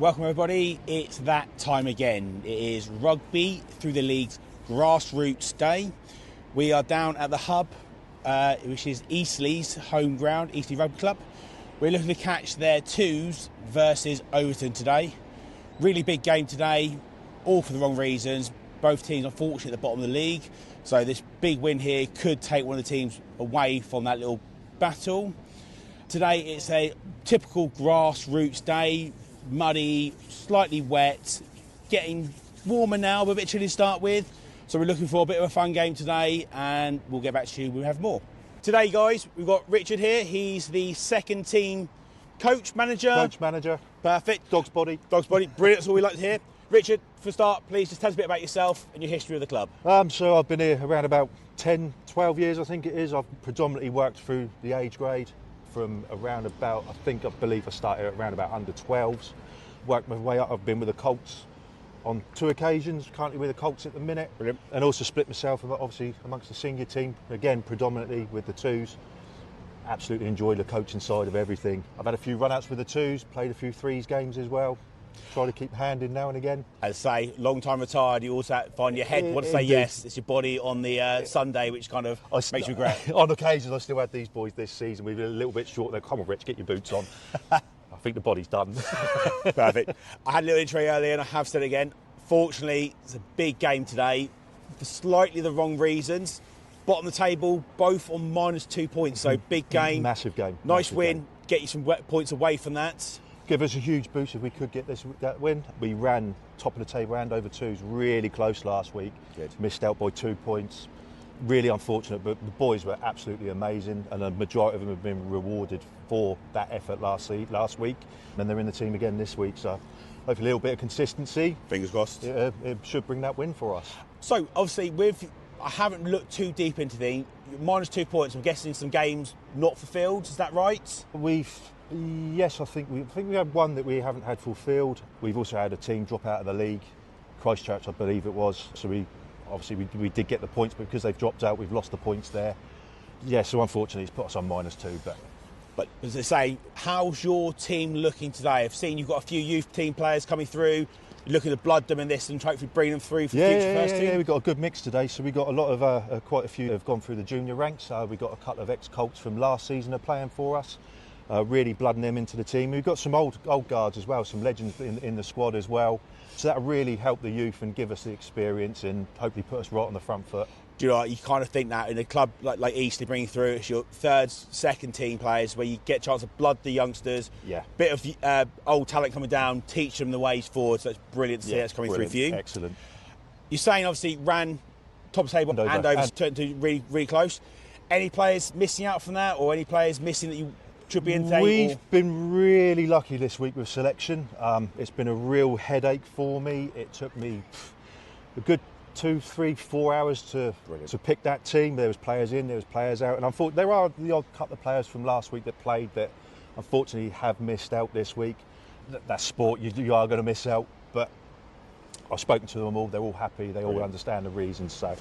Welcome everybody, it's that time again. It is Rugby through the League's Grassroots Day. We are down at the hub, which is Eastleigh's home ground, Eastleigh Rugby Club. We're looking to catch their twos versus Overton today. Really big game today, all for the wrong reasons. Both teams unfortunately at the bottom of the league. So this big win here could take one of the teams away from that little battle. Today it's a typical grassroots day. Muddy, slightly wet, getting warmer now, but a bit chilly to start with. So we're looking for a bit of a fun game today, and we'll get back to you when we have more. Today, guys, we've got Richard here. He's the second team coach, manager. Coach, manager. Perfect. Dog's body. Dog's body. Brilliant. That's all we like to hear. Richard, for a start, please just tell us a bit about yourself and your history of the club. So I've been here around about 10, 12 years, I think it is. I've predominantly worked through the age grade from around about, I believe I started at around about under 12s. Worked my way up. I've been with the Colts on 2 occasions, currently with the Colts at the minute. Brilliant. And also split myself, obviously, amongst the senior team, again, predominantly with the twos. Absolutely enjoy the coaching side of everything. I've had a few run-outs with the twos, played a few threes games as well. Try to keep hand in now and again. As I say, long time retired, you also find your head want to say yes. It's your body on the Sunday, which kind of makes you regret. On occasions, I still had these boys this season. We've been a little bit short there. Come on, Rich, get your boots on. I think the body's done. Perfect. I had a little intro earlier and I have said it again. Fortunately, it's a big game today for slightly the wrong reasons. Bottom of the table, both on -2 points. So big game. Massive game. Nice massive win. Game. Get you some points away from that. Give us a huge boost if we could get that win. We ran top of the table and over twos really close last week. Good. Missed out by 2 points. Really unfortunate, but the boys were absolutely amazing, and the majority of them have been rewarded for that effort last week. And they're in the team again this week, so hopefully a little bit of consistency. Fingers crossed. It should bring that win for us. So obviously, I haven't looked too deep into the -2 points. I'm guessing some games not fulfilled. Is that right? Yes, I think we had one that we haven't had fulfilled. We've also had a team drop out of the league, Christchurch, I believe it was. So we did get the points, but because they've dropped out, we've lost the points there. Yeah, so unfortunately, it's put us on -2. But as I say, how's your team looking today? I've seen you've got a few youth team players coming through. You're looking to blood them in this and hopefully bring them through for future first team. Yeah, we've got a good mix today. So we've got a lot of quite a few have gone through the junior ranks. We've got a couple of ex-Colts from last season are playing for us. Really blooding them into the team. We've got some old guards as well, some legends in the squad as well. So that really help the youth and give us the experience and hopefully put us right on the front foot. Do you know what, you kind of think that in a club like Eastleigh bringing through, it's your third, second team players where you get a chance to blood the youngsters. Yeah. Bit of old talent coming down, teach them the ways forward. So it's brilliant to see that's coming through for you. Excellent. You're saying obviously ran top table and over turned to really, really close. Any players missing out from that, or any players missing that you should be in today? We've been really lucky this week with selection. It's been a real headache for me. It took me a good 2, 3, 4 hours to pick that team. There was players in, there was players out, and unfortunately there are the odd couple of players from last week that played that unfortunately have missed out this week. That's sport, you are going to miss out, but I've spoken to them all, they're all happy, they all understand the reasons. So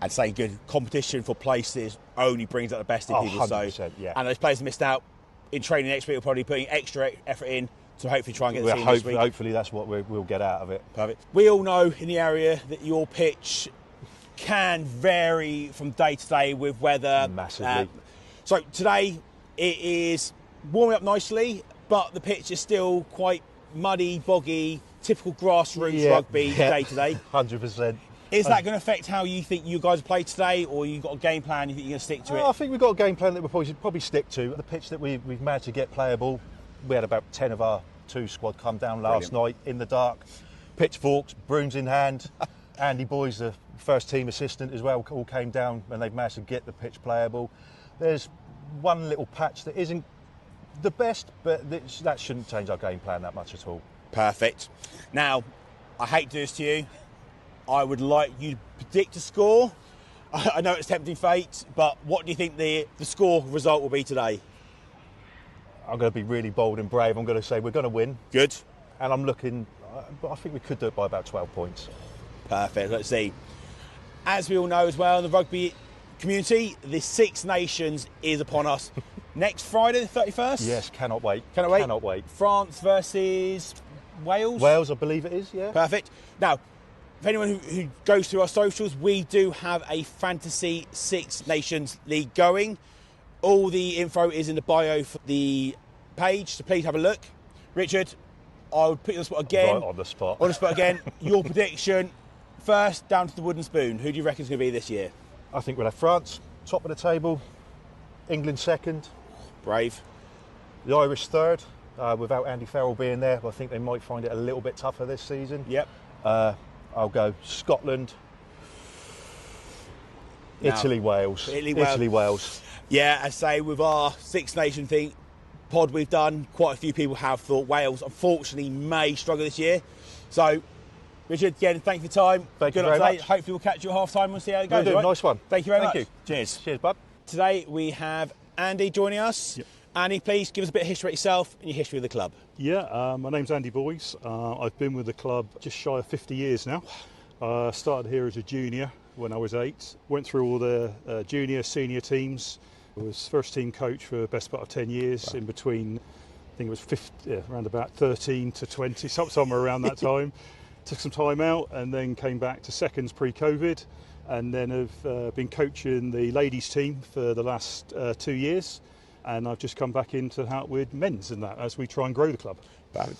I'd say good competition for places only brings out the best in people. 100%, yeah. And those players missed out in training next week are probably putting extra effort in to hopefully try and get the team this week. Hopefully that's what we'll get out of it. Perfect. We all know in the area that your pitch can vary from day to day with weather. Massively. So today it is warming up nicely, but the pitch is still quite muddy, boggy, typical grassroots rugby day to day. 100%. Is that going to affect how you think you guys play today, or you got a game plan you think you're going to stick to it? I think we've got a game plan that we'll probably stick to. The pitch that we've managed to get playable, we had about 10 of our 2 squad come down last night in the dark, pitchforks, brooms in hand. Andy Boys, the first team assistant as well, all came down and they've managed to get the pitch playable. There's one little patch that isn't the best, but that shouldn't change our game plan that much at all. Perfect. Now, I hate to do this to you. I would like you to predict a score. I know it's tempting fate, but what do you think the score result will be today? I'm going to be really bold and brave. I'm going to say we're going to win. Good. And I'm looking, I think we could do it by about 12 points. Perfect. Let's see. As we all know as well in the rugby community, the Six Nations is upon us. Next Friday, the 31st? Yes, cannot wait. Cannot wait. Cannot wait. France versus Wales? Wales, I believe it is, yeah. Perfect. Now, if anyone who goes through our socials, we do have a Fantasy Six Nations League going. All the info is in the bio for the page, so please have a look. Richard, I would put you on the spot again. Right on the spot. On the spot again. Your prediction, first down to the wooden spoon. Who do you reckon is going to be this year? I think we'll have France, top of the table, England second. Brave. The Irish third, without Andy Farrell being there. I think they might find it a little bit tougher this season. Yep. I'll go Scotland, Now, Italy, Wales. Italy, Wales. Yeah, I say with our Six Nation thing pod we've done, quite a few people have thought Wales unfortunately may struggle this year. So, Richard, again, thank you for your time. Thank you luck very today. much. Hopefully we'll catch you at half time and see how it goes. We'll do. Right? Nice one. Thank you very much. Thank you. Cheers. Cheers, bud. Today we have Andy joining us. Yep. Andy, please give us a bit of history about yourself and your history of the club. Yeah, my name's Andy Boyce. I've been with the club just shy of 50 years now. Started here as a junior when I was 8. Went through all the junior, senior teams. I was first team coach for the best part of 10 years in between, I think it was around about 13 to 20, somewhere around that time. Took some time out and then came back to seconds pre-COVID, and then have been coaching the ladies team for the last 2 years. And I've just come back in to help with men's in that as we try and grow the club.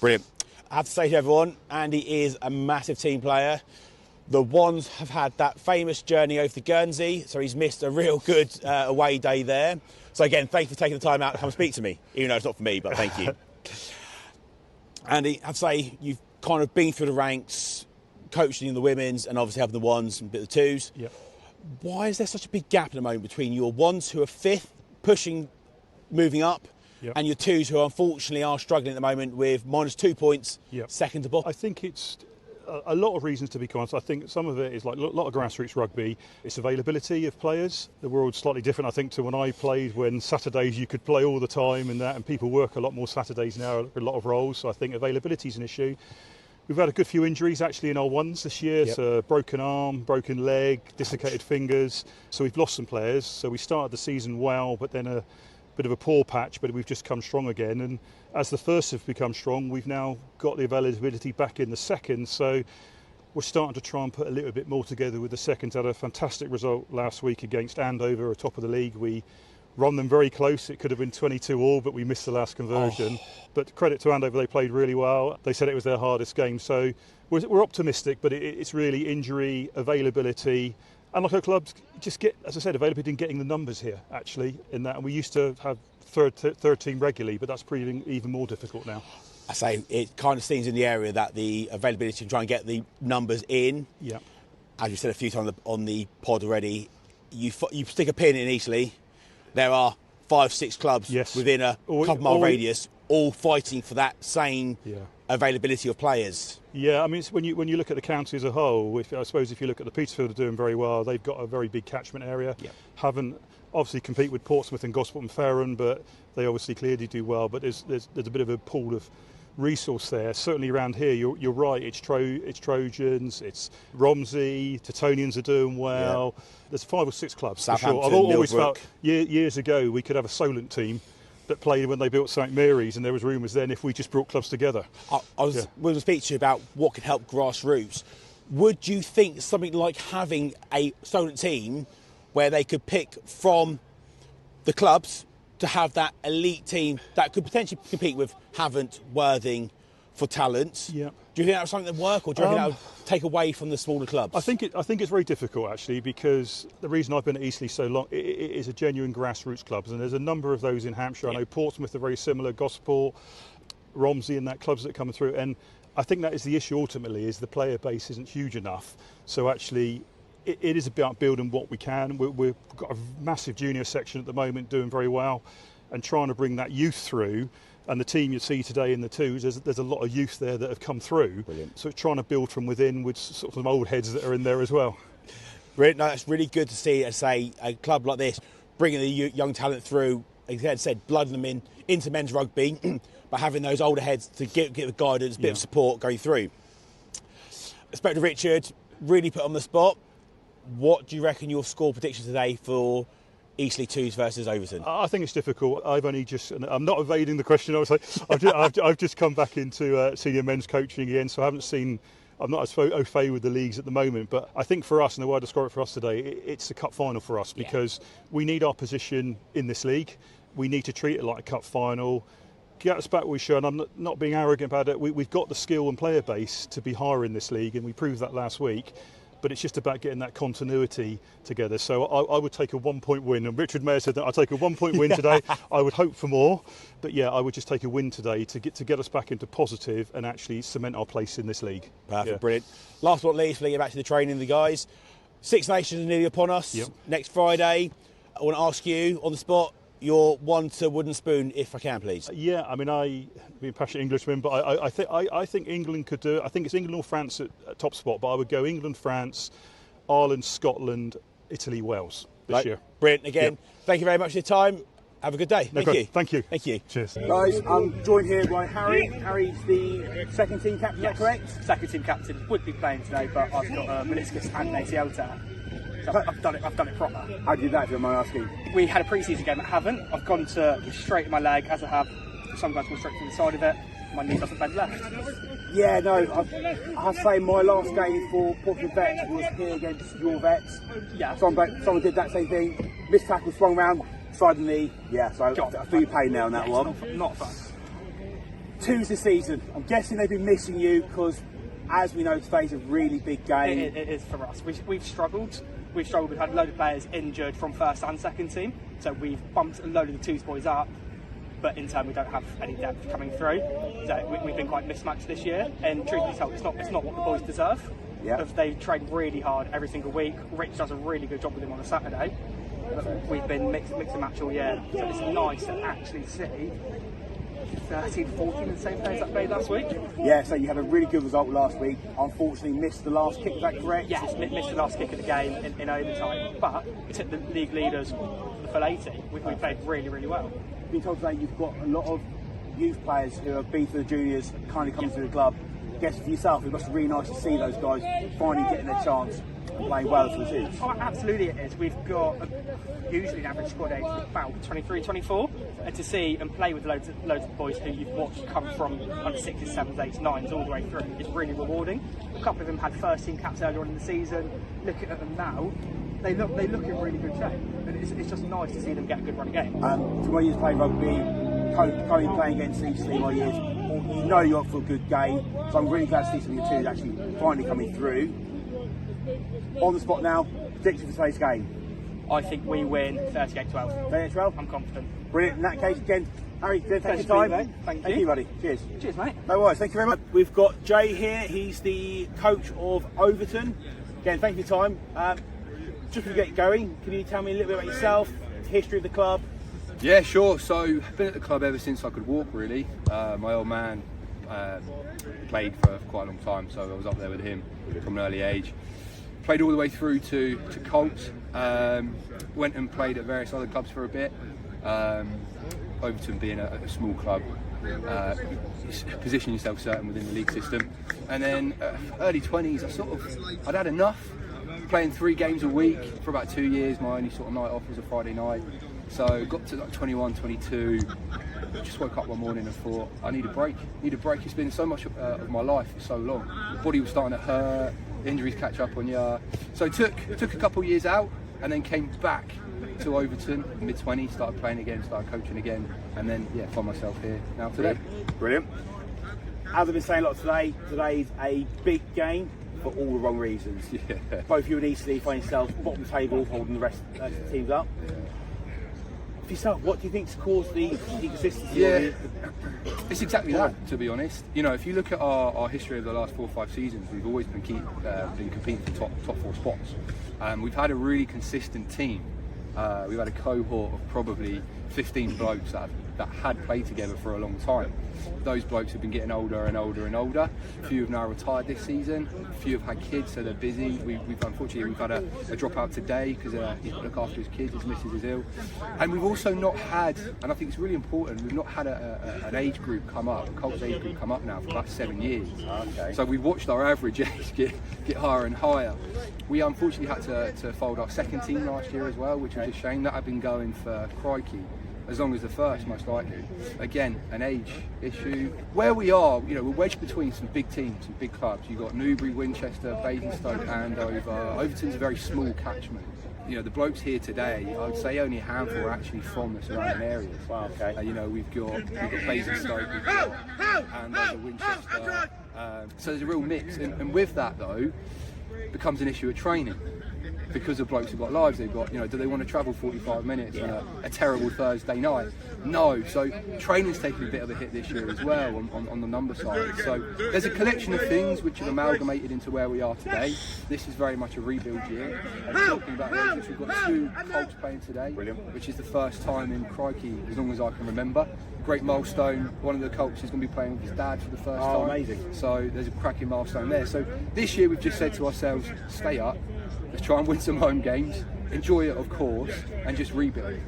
Brilliant. I have to say to everyone, Andy is a massive team player. The Wands have had that famous journey over to Guernsey, so he's missed a real good away day there. So again, thank you for taking the time out to come speak to me, even though it's not for me, but thank you. Andy, I'd say you've kind of been through the ranks, coaching in the women's and obviously having the ones and a bit of the twos. Yep. Why is there such a big gap at the moment between your ones who are fifth, moving up, Yep. and your twos who unfortunately are struggling at the moment with -2 points, Yep. second to bottom? I think it's a lot of reasons to be honest. I think some of it is like a lot of grassroots rugby. It's availability of players. The world's slightly different, I think, to when I played, when Saturdays you could play all the time and people work a lot more Saturdays now, a lot of roles. So I think availability is an issue. We've had a good few injuries actually in our ones this year. Yep. So broken arm, broken leg, dislocated fingers. So we've lost some players. So we started the season well, but then a bit of a poor patch, but we've just come strong again. And as the first have become strong, we've now got the availability back in the second. So we're starting to try and put a little bit more together with the seconds. Had a fantastic result last week against Andover, top of the league. We run them very close. It could have been 22-all, but we missed the last conversion. But credit to Andover, they played really well. They said it was their hardest game. So we're optimistic, but it's really injury, availability, and like our clubs just get, as I said, availability in getting the numbers here actually in that. And we used to have third team regularly, but that's proving even more difficult now. I say it kind of seems in the area that the availability to try and get the numbers in. Yeah. As you said a few times on the pod already, you stick a pin in Eastleigh, there are 5-6 clubs within a couple mile radius, all fighting for that same availability of players. Yeah, I mean, it's when you look at the county as a whole, I suppose if you look at the Petersfield are doing very well, they've got a very big catchment area. Yep. Haven't obviously compete with Portsmouth and Gosport and Farron, but they obviously clearly do well. But there's a bit of a pool of resource there. Certainly around here, you're right. It's Trojans, it's Romsey, Teutonians are doing well. Yeah. There's 5 or 6 clubs for sure. I've always felt years ago we could have a Solent team that played when they built St Mary's, and there was rumours then if we just brought clubs together. I was going to speak to you about what could help grassroots. Would you think something like having a Solent team where they could pick from the clubs to have that elite team that could potentially compete with Havant, Worthing for talent? Yeah. Do you think that was something that would work, or do you reckon that would take away from the smaller clubs? I think it's very difficult actually, because the reason I've been at Eastleigh so long, it is a genuine grassroots clubs, and there's a number of those in Hampshire. I know Portsmouth are very similar, Gosport, Romsey, and that clubs that come through. And I think that is the issue ultimately, is the player base isn't huge enough. So actually, it is about building what we can. We've got a massive junior section at the moment doing very well, and trying to bring that youth through. And the team you see today in the twos, there's a lot of youth there that have come through. Brilliant. So it's trying to build from within with sort of some old heads that are in there as well. No, that's really good to see, a club like this bringing the young talent through, as I said, blooding them into men's rugby, but having those older heads to get the guidance, a bit of support going through. I spoke to Richard, really put on the spot. What do you reckon your score prediction today for Eastleigh 2s versus Overton? I think it's difficult. I'm not evading the question. I've just come back into senior men's coaching again, so I'm not as au fait with the leagues at the moment. But I think for us, and the way I describe it for us today, it's a cup final for us because we need our position in this league. We need to treat it like a cup final. Get us back where we should, and I'm not being arrogant about it. We've got the skill and player base to be higher in this league, and we proved that last week. But it's just about getting that continuity together. So I would take a 1 point win. And Richard may have said that I'll take a 1 point win today. I would hope for more. But yeah, I would just take a win today to get us back into positive and actually cement our place in this league. Perfect, brilliant. Last but not least, we'll get back to the training, the guys. Six Nations are nearly upon us. Yep. Next Friday. I want to ask you on the spot your one to wooden spoon, if I can, please. Yeah, I mean, I'm a passionate Englishman, but I think England could do it. I think it's England or France at top spot, but I would go England, France, Ireland, Scotland, Italy, Wales this year. Brilliant. Again, Thank you very much for your time. Have a good day. Thank you. Thank you. Cheers. Guys, I'm joined here by Harry. Harry's the second team captain, is that correct? Second team captain. Would be playing today, but I've got a meniscus and an ACL tear. So I've done it proper. How did you do that, if you don't mind asking? We had a pre-season game at Havant. I've gone to straighten my leg, as I have sometimes gone straight to the side of it. My knee doesn't bend left. Yeah, no, I have to say my last game for Portland Vets was here against your Vets. Yeah. Someone did that same thing. Missed tackle, swung round, side of the knee. Yeah, so I feel your pain now on that one. Not fun. Twos this season. I'm guessing they've been missing you because, as we know, today's a really big game. It is for us. We've struggled. We've had a load of players injured from first and second team. So we've bumped a load of the twos boys up. But in turn, we don't have any depth coming through. So we've been quite mismatched this year. And truth be told, it's not what the boys deserve. Yeah. They train really hard every single week. Rich does a really good job with them on a Saturday. But we've been mix and match all year. So it's nice to actually see 13, 14 in the same players that played last week. Yeah, so you had a really good result last week. Unfortunately, missed the last kick. Is that correct? Yes, missed the last kick of the game in overtime. But we took the league leaders the full 80. We played really, really well. Been told today you've got a lot of youth players who have been through the juniors, kind of coming through the club. I guess for yourself, it must be really nice to see those guys finally getting their chance and playing well for the twos. Oh, absolutely it is. We've got usually an average squad age of about 23, 24, and to see and play with loads of boys who you've watched come from under 6s, 7s, 8s, 9s all the way through is really rewarding. A couple of them had first team caps earlier on in the season. Looking at them now, they look in really good shape, and it's just nice to see them get a good run of game. From my years playing rugby, currently playing against Eastleigh, my years, you know you're up for a good game, so I'm really glad to see some of your twos actually finally coming through. On the spot now, prediction for today's game. I think we win 38-12. 38-12? I'm confident. Brilliant. In that case, again, Harry, thanks for your time. Mate. Thank you, buddy. Cheers. Cheers, mate. No worries. Thank you very much. We've got Jay here. He's the coach of Overton. Again, thank you for your time. Just to get going, can you tell me a little bit about yourself, the history of the club? Yeah, sure. So I've been at the club ever since I could walk, really. My old man played for quite a long time, so I was up there with him from an early age. Played all the way through to Colts. Went and played at various other clubs for a bit. Overton being a small club, position yourself certain within the league system. And then early 20s, I'd had enough. Playing 3 games a week for about 2 years. My only sort of night off was a Friday night. So got to like 21, 22. Just woke up one morning and thought, I need a break. It's been so much of my life for so long. The body was starting to hurt. Injuries catch up on you. So took a couple of years out and then came back to Overton, mid-20s, started playing again, started coaching again, and then find myself here now today. Brilliant. As I've been saying a lot today's a big game for all the wrong reasons. Yeah. Both you and Eastleigh find yourselves bottom table, holding the rest of the teams up. For yourself, what do you think's caused the inconsistency? Yeah, it's exactly that, to be honest. You know, if you look at our history of the last 4 or 5 seasons, we've always been competing for top 4 spots. We've had a really consistent team. We've had a cohort of probably 15 blokes that had played together for a long time. Those blokes have been getting older and older and older. A few have now retired this season. A few have had kids, so they're busy. We've unfortunately had a dropout today because he's got to look after his kids. His missus is ill, and we've also not had, and I think it's really important, we've not had an age group come up, a Colts age group come up now for about 7 years. Okay. So we've watched our average age get higher and higher. We unfortunately had to fold our second team last year as well, which was a shame. That had been going for crikey as long as the first, most likely. Again, an age issue. Where we are, we're wedged between some big teams, some big clubs. You've got Newbury, Winchester, Basingstoke, Andover. Overton's a very small catchment. The blokes here today, I would say only a handful are actually from the surrounding areas. Wow, okay. We've got Basingstoke, we've got Andover, Winchester. So there's a real mix. And with that, though, becomes an issue of training. Because the blokes have got lives, they've got, do they want to travel 45 minutes on a terrible Thursday night? No. So training's taken a bit of a hit this year as well on the number side. So there's a collection of things which have amalgamated into where we are today. This is very much a rebuild year. And talking about ages, we've got 2 Colts playing today, which is the first time in crikey as long as I can remember. Great milestone. One of the Colts is going to be playing with his dad for the first time. Amazing. So there's a cracking milestone there. So this year we've just said to ourselves, stay up. Let's try and win some home games, enjoy it of course, and just rebuild.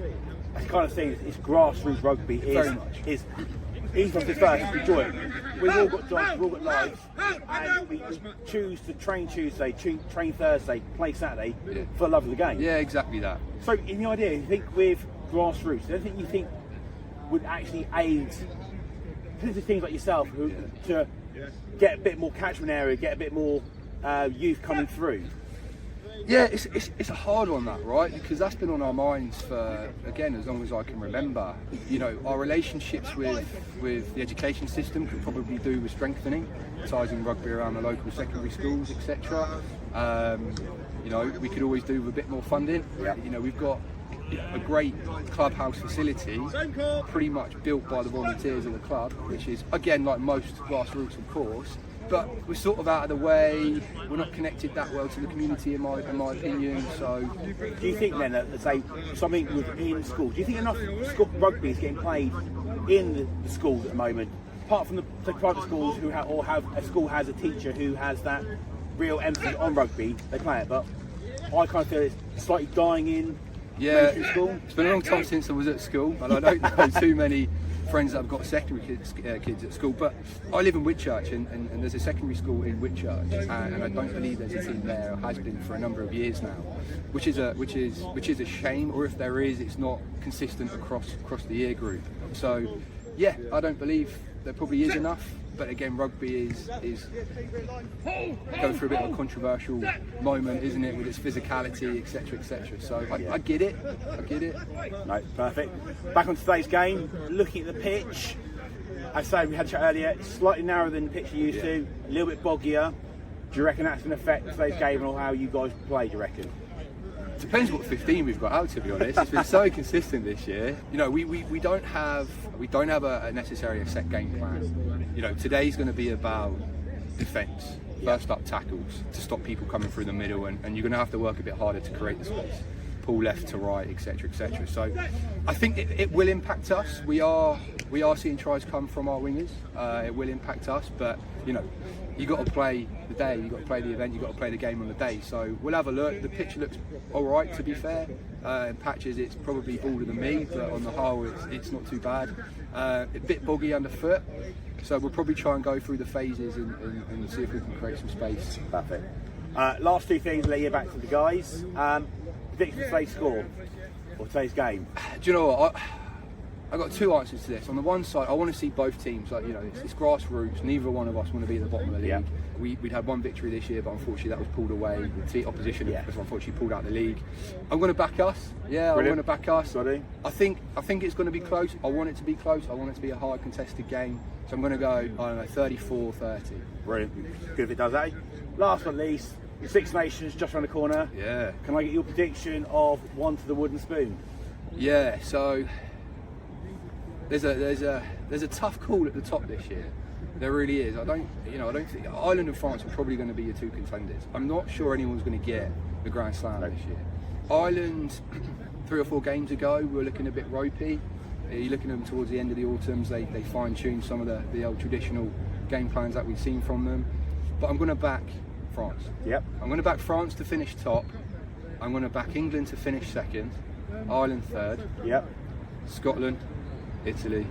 That's the kind of thing, it's grassroots rugby. Very much. Each of us first, enjoy it. We've all got jobs, we've all got lives, and we choose to train Tuesday, train Thursday, play Saturday for the love of the game. Yeah, exactly that. So in the idea, you think with grassroots, anything you think would actually aid things like yourself to get a bit more catchment area, get a bit more youth coming through? Yeah, it's a hard one, that, right? Because that's been on our minds for, again, as long as I can remember. Our relationships with the education system could probably do with strengthening, ties in rugby around the local secondary schools, etc. We could always do with a bit more funding. We've got a great clubhouse facility pretty much built by the volunteers of the club, which is, again, like most grassroots, of course. But we're sort of out of the way. We're not connected that well to the community, in my opinion. So, do you think then that, say, something within schools? Do you think enough rugby is getting played in the schools at the moment? Apart from the private schools who have a school has a teacher who has that real emphasis on rugby, they play it. But I kind of feel it's slightly dying in mainstream school. It's been a long time since I was at school, and I don't know too many friends that have got secondary kids at school, but I live in Whitchurch, and there's a secondary school in Whitchurch, and I don't believe there's a team there, or has been for a number of years now, which is a shame. Or if there is, it's not consistent across the year group. So yeah, I don't believe there probably is enough. But again, rugby is going through a bit of a controversial moment, isn't it, with its physicality, etc., etc. So I get it. No, perfect. Back on today's game, looking at the pitch. I say we had a chat earlier, it's slightly narrower than the pitch you used to, a little bit boggier. Do you reckon that's going to affect today's game and how you guys play, do you reckon? Depends what 15 we've got out, to be honest. It's been so consistent this year. We don't have a necessarily a set game plan. Today's going to be about defence, first up tackles to stop people coming through the middle, and you're going to have to work a bit harder to create the space, pull left to right, etc., etc. So I think it will impact us. We are seeing tries come from our wingers. It will impact us, but you got to play the day, you got to play the event, you got to play the game on the day. So we'll have a look. The pitch looks all right, to be fair. In patches, it's probably balder than me, but on the whole, it's not too bad. A bit boggy underfoot, so we'll probably try and go through the phases and see if we can create some space. Perfect. Last 2 things, let you back to the guys. Prediction for today's score or today's game? Do you know what? I've got 2 answers to this. On the one side, I want to see both teams, it's grassroots. Neither one of us want to be at the bottom of the league. We'd had 1 victory this year, but unfortunately that was pulled away. The opposition was unfortunately pulled out of the league. I'm going to back us. Yeah, I'm going to back us. I think it's going to be close. I want it to be close. I want it to be a hard contested game. So I'm going to go, 34-30. Brilliant. Good if it does, eh? Last but not least, the Six Nations just around the corner. Yeah. Can I get your prediction of 1 to the wooden spoon? Yeah. So there's a tough call at the top this year. There really is. I don't think Ireland and France are probably going to be your 2 contenders. I'm not sure anyone's going to get the Grand Slam this year. Ireland, 3 or 4 games ago, we were looking a bit ropey. You're looking at them towards the end of the autumns, they fine-tune some of the old traditional game plans that we've seen from them. But I'm going to back France. Yep. I'm going to back France to finish top. I'm going to back England to finish second, Ireland third. Yep. Scotland, Italy,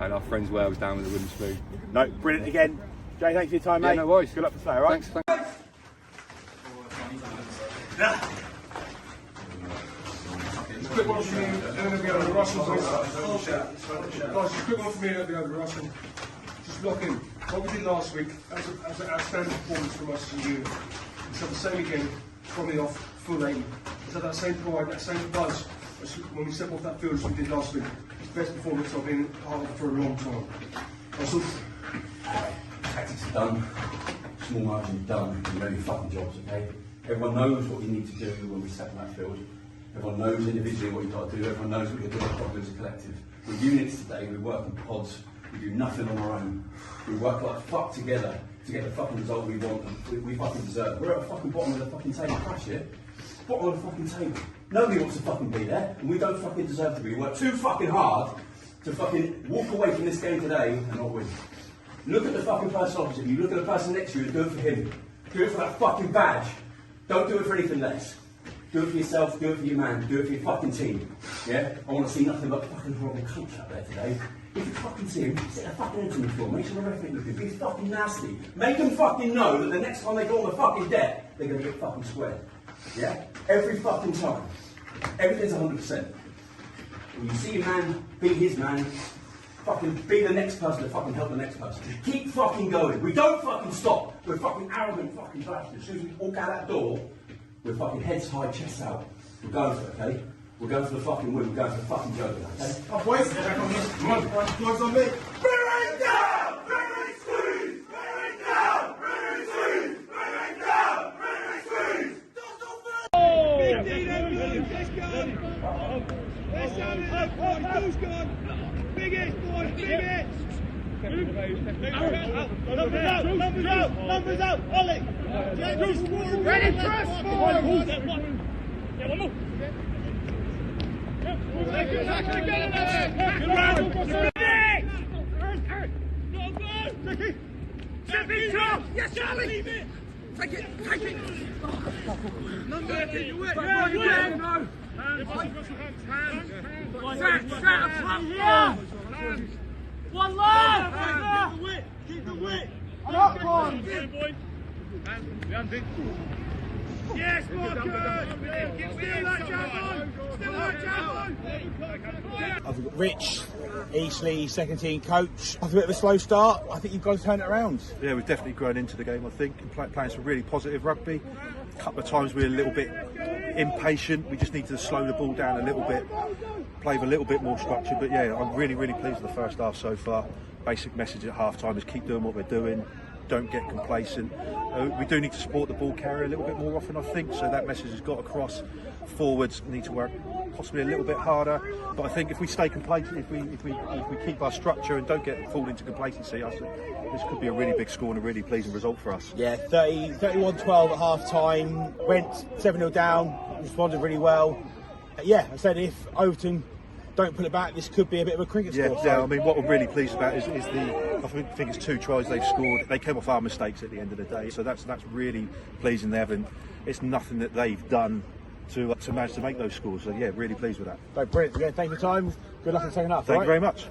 and our friends Wales down with a wooden spoon. No, brilliant again. Jay, thanks for your time, mate. Yeah, no worries. Good luck for today, all right? Thanks. Quick one for me, and then we'll be over to Russell, please. Guys, just quick one for me, and then we'll be over to Russell. Just lock in. What we did last week, as an outstanding performance from us and you, it's had the same again, from the off, full aim. It's had that same pride, that same buzz as when we step off that field as we did last week. It's the best performance I've been part of for a long time. Russell? Tactics are done, small margins done, and really fucking jobs, okay? Everyone knows what you need to do when we step on that field. Everyone knows individually what you've got to do, everyone knows what you're doing properly as a collective. We're units today, we work in pods, we do nothing on our own. We work like fuck together to get the fucking result we want and we fucking deserve. We're at the fucking bottom of the fucking table, crash here. Bottom of the fucking table. Nobody wants to fucking be there, and we don't fucking deserve to be. We work too fucking hard to fucking walk away from this game today and not win. Look at the fucking person opposite you, look at the person next to you and do it for him. Do it for that fucking badge. Don't do it for anything less. Do it for yourself, do it for your man, do it for your fucking team. Yeah? I want to see nothing but fucking horrible cunts out there today. If you fucking see him, sit a fucking head on the floor, make sure the referee looks good, be fucking nasty. Make them fucking know that the next time they go on the fucking deck, they're going to get fucking squared. Yeah? Every fucking time. Everything's 100%. When you see your man, be his man, fucking be the next person to fucking help the next person. Just keep fucking going. We don't fucking stop. We're fucking arrogant fucking bastards. As soon as we walk out that door, we're fucking heads high, chests out. We're going for it, okay? We're going for the fucking win. We're going for the fucking joke, okay? Oh, boys, come on, boys on me. Bring it down! Bring it squeeze! Bring it down! Bring it squeeze! Bring it down! Bring it squeeze! Let's go! Let's have it! Ball's gone! Biggest, boy! Biggest! Numbers out! Ollie! Ready, press forward! Yeah, one more! Yes, Charlie! Take it! One left! Keep the width! Up on! Yes, Marcus! Still that jab on! I've got Rich, Eastleigh, second team coach. After a bit of a slow start, I think you've got to turn it around. Yeah, we've definitely grown into the game, I think, and playing some really positive rugby. A couple of times we were a little bit impatient. We just need to slow the ball down a little bit, play with a little bit more structure. But yeah, I'm really pleased with the first half so far. Basic message at half time is keep doing what we're doing. Don't get complacent. We do need to support the ball carrier a little bit more often, I think, so that message has got across. Forwards need to work possibly a little bit harder, but I think if we stay complacent, if we keep our structure and don't get fall into complacency, I think this could be a really big score and a really pleasing result for us. Yeah, 31-12 at half time, went 7-0 down, responded really well. Yeah, I said if Overton don't put it back, this could be a bit of a cricket score. Yeah, I mean, what I'm really pleased about is I think it's 2 tries they've scored. They came off our mistakes at the end of the day, so that's really pleasing. It's nothing that they've done to manage to make those scores. So yeah, really pleased with that. So brilliant. Again, thank you for your time. Good luck in the second half. Thank you very much.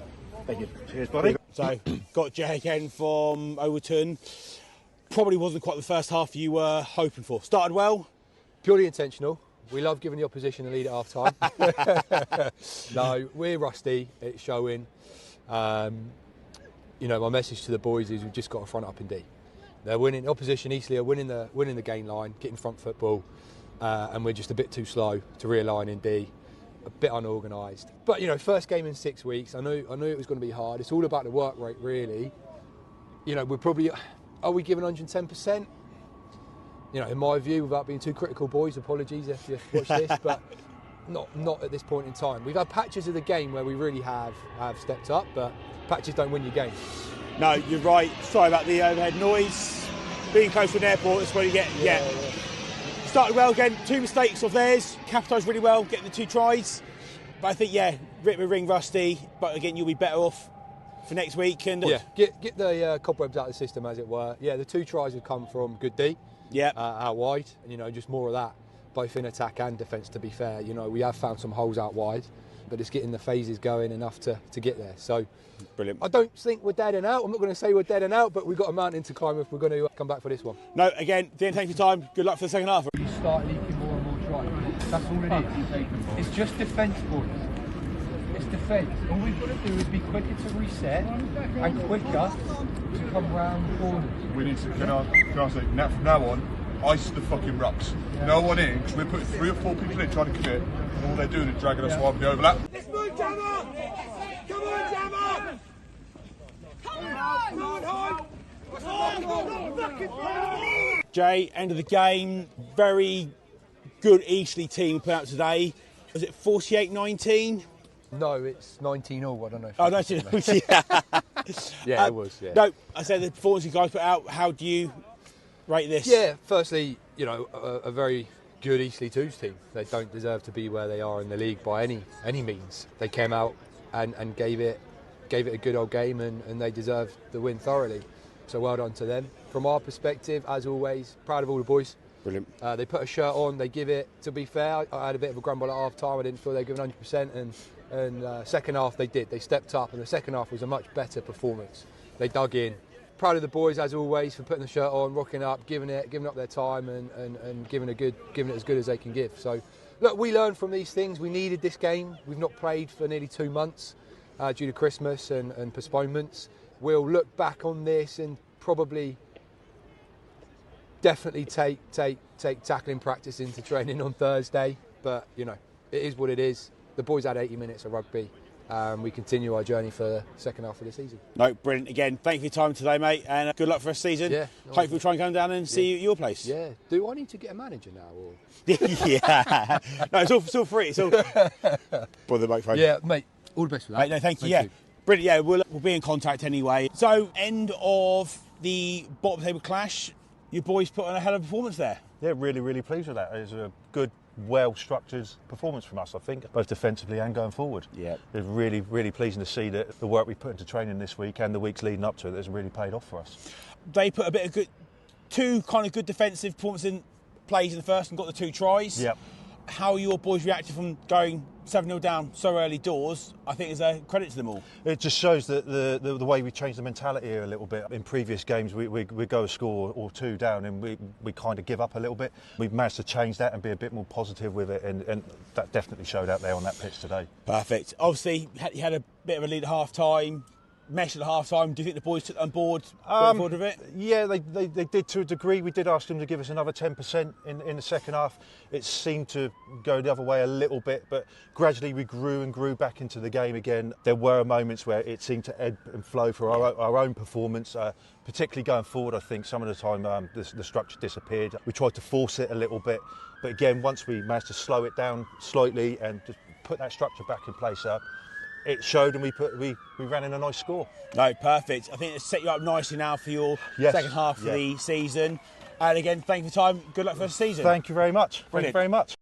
Thank you. Cheers, buddy. So got Jay again from Overton. Probably wasn't quite the first half you were hoping for. Started well. Purely intentional. We love giving the opposition a lead at half time. No, we're rusty. It's showing. My message to the boys is we've just got to front up in D. They're winning. The opposition, Eastleigh, are winning the gain line, getting front football, and we're just a bit too slow to realign in D. A bit unorganised. But first game in 6 weeks. I knew it was going to be hard. It's all about the work rate, really. We're probably. Are we giving 110%? In my view, without being too critical, boys, apologies if you watch this, but not at this point in time. We've had patches of the game where we really have stepped up, but patches don't win your game. No, you're right. Sorry about the overhead noise. Being close to an airport is where you get. started well again. 2 mistakes of theirs, capitalised really well, getting the 2 tries. But I think, yeah, rip the ring rusty. But again, you'll be better off for next week. And yeah, get the cobwebs out of the system, as it were. Yeah, the 2 tries have come from good D. Yeah, out wide, and you know, just more of that, both in attack and defence. To be fair, you know, we have found some holes out wide, but it's getting the phases going enough to get there. So, brilliant. I don't think we're dead and out. I'm not going to say we're dead and out, but we've got a mountain to climb if we're going to come back for this one. No, again, thank you for your time. Good luck for the second half. You start leaking more and more tries. That's all it is. It's just defence, boys. It's defence. All we've got to do is be quicker to reset and quicker to come round corners. We need to, can I say, from now on, ice the fucking rucks. No one in, because we're putting 3 or 4 people in trying to commit, and all they're doing is dragging us wide the overlap. Let's move, Jammer! Come on, Jammer! Come on! Jay, end of the game. Very good Eastleigh team we put out today. Was it 48-19? No, it's 19-all. I don't know. Oh, 19-all, yeah. Yeah, it was, yeah. No, I said the performance you guys put out, how do you rate this? Yeah, firstly, you know, a very good Eastleigh Twos team. They don't deserve to be where they are in the league by any means. They came out and gave it a good old game, and they deserved the win thoroughly. So well done to them. From our perspective, as always, proud of all the boys. Brilliant. They put a shirt on, they give it. To be fair, I had a bit of a grumble at half time. I didn't feel they were giving 100%, and second half they did. They stepped up, and the second half was a much better performance. They dug in. Proud of the boys, as always, for putting the shirt on, rocking up, giving up their time, and giving it as good as they can give. So, look, we learned from these things. We needed this game. We've not played for nearly 2 months due to Christmas and postponements. We'll look back on this and probably definitely take tackling practice into training on Thursday. But, you know, it is what it is. The boys had 80 minutes of rugby. We continue our journey for the second half of the season. No, brilliant. Again, thank you for your time today, mate, and good luck for the season. Yeah. Hopefully we'll try and come down and see you at your place. Yeah. Do I need to get a manager now? Or? Yeah. No, it's all free. It's all... Bother the microphone. Yeah, mate. All the best for that. Mate, no, thank you. Brilliant. Yeah, we'll be in contact anyway. So, end of the bottom table clash. Your boys put on a hell of a performance there. Yeah, really, really pleased with that. It was a good, well-structured performance from us, I think, both defensively and going forward. Yeah. It's really, really pleasing to see that the work we put into training this week and the weeks leading up to it has really paid off for us. They put a bit of good, 2 kind of good defensive performances in plays in the first and got the 2 tries. Yep. How your boys reacted from going 7-0 down so early doors, I think is a credit to them all. It just shows that the way we changed the mentality here a little bit. In previous games, we go a score or 2 down and we kind of give up a little bit. We've managed to change that and be a bit more positive with it, and that definitely showed out there on that pitch today. Perfect. Obviously, you had a bit of a lead at half-time. Mesh at half time. Do you think the boys took on board of it? Yeah, they did to a degree. We did ask them to give us another 10% in the second half. It seemed to go the other way a little bit, but gradually we grew and grew back into the game again. There were moments where it seemed to ebb and flow for our own performance, particularly going forward. I think some of the time the structure disappeared. We tried to force it a little bit, but again, once we managed to slow it down slightly and just put that structure back in place, it showed, and we ran in a nice score. No, perfect. I think it's set you up nicely now for your second half of the season. And again, thank you for your time. Good luck for the season. Thank you very much. Brilliant. Thank you very much.